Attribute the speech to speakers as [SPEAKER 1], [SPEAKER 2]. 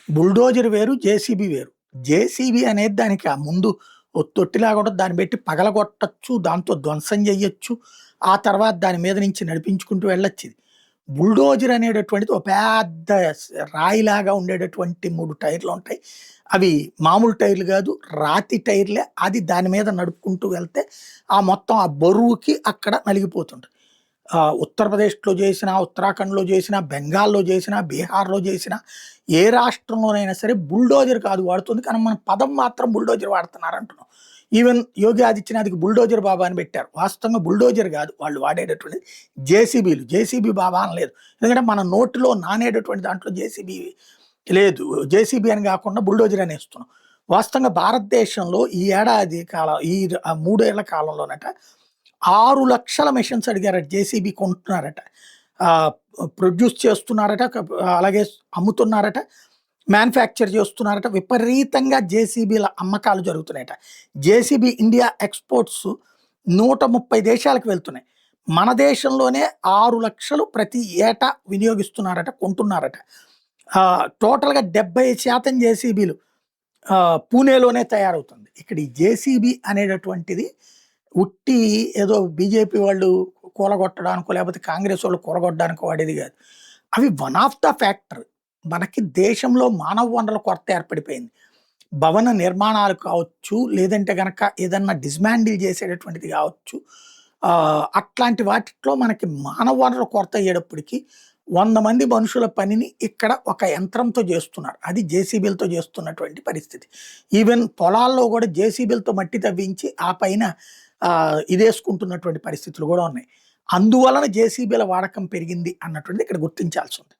[SPEAKER 1] Bulldozer వేరు, JCB వేరు. JCB అనేది దానికి ఆ ముందు ఓ తొట్టిలాగా ఉంటది. దాన్ని పెట్టి పగలగొట్టొచ్చు, దాంతో ధ్వంసం జేయొచ్చు. ఆ తర్వాత దాని మీద నుంచి నడిపించుకుంటూ వెళ్ళొచ్చిది. బుల్డోజర్ అనేటటువంటిది ఒక పెద్ద రాయిలాగా ఉండేటటువంటి 3 టైర్లుంటాయి. అవి మామూలు టైర్లు గాదు, రాతి టైర్లే. అది దాని మీద నడుపుకుంటూ వెళ్తే, ఆ మొత్తం ఆ బరువుకి అక్కడ నలిగిపోతుంటది. ఉత్తరప్రదేశ్‌లో జేసినా, ఉత్తరాఖండ్‌లో జేసినా, బెంగాల్‌లో జేసినా, బీహార్‌లో జేసినా, ఏ రాష్ట్రంలోనైనా సరే బుల్డోజర్ కాదు వాడుతుంది. కానీ మన పదం మాత్రం బుల్డోజర్ వాడుతున్నారంటున్నాం. ఈవెన్ యోగి ఆదిత్యనాథ్‌కి బుల్డోజర్ బాబా అని పెట్టారు. వాస్తవంగా బుల్డోజర్ గాదు వాళ్ళు వాడేటటువంటిది జేసీబీలు. జేసీబీ బాబా అనలేదు. ఎందుకంటే మన నోటిలో నానేటటువంటి దాంట్లో జేసీబీ లేదు. జేసీబీ అని గాకుండా బుల్డోజర్ అనేస్తున్నాం. వాస్తవంగా భారతదేశంలో ఈ ఏడాది కాలం 3 ఏళ్ల కాలంలోనట 6,00,000 మెషిన్స్ అడిగారట. జేసీబీ కొంటున్నారట. ఆహ్, ప్రొడ్యూస్ చేస్తున్నారట. అలాగే అమ్ముతున్నారట. మ్యానుఫ్యాక్చర్ చేస్తున్నారట. విపరీతంగా జేసీబీల అమ్మకాలు జరుగుతున్నాయట. జేసీబీ ఇండియా ఎక్స్‌పోర్ట్స్ 130 దేశాలకు వెళ్తున్నాయి. మన దేశంలోనే 6,00,000 ప్రతి ఏటా వినియోగిస్తున్నారట, కొంటున్నారట. టోటల్‌గా 70% జేసీబీలు పూణేలోనే తయారవుతుంది. ఇక్కడ ఈ జేసీబీ అనేటటువంటిది ఉట్టి ఏదో బీజేపీ వాళ్ళు కూలగొట్టడానికో, లేకపోతే కాంగ్రెస్ వాళ్ళు కూలగొట్టడానికో వాడేది గాదు. అవి వన్ ఆఫ్ ద ఫ్యాక్టర్. మనకి దేశంలో మానవ వనరుల కొరత ఏర్పడిపోయింది. భవన నిర్మాణాలు కావచ్చు, లేదంటే గనక ఏదన్నా డిస్మాండిల్ చేసేటటువంటిది కావచ్చు. అట్లాంటి వాటిట్లో మనకి మానవ వనరుల కొరత అయ్యేటప్పటికి 100 మంది మనుషుల పనిని ఇక్కడ ఒక యంత్రంతో చేస్తున్నారు. అది జేసీబీలతో చేస్తున్నటువంటి పరిస్థితి. ఈవెన్ పొలాల్లో కూడా జేసీబీలతో మట్టి తవ్వించి ఆ పైన ఇదేసుకుంటున్నటువంటి పరిస్థితులు కూడా ఉన్నాయి. అందువలన జేసీబీల వాడకం పెరిగింది అన్నటువంటిది ఇక్కడ గుర్తించాల్సి ఉంది.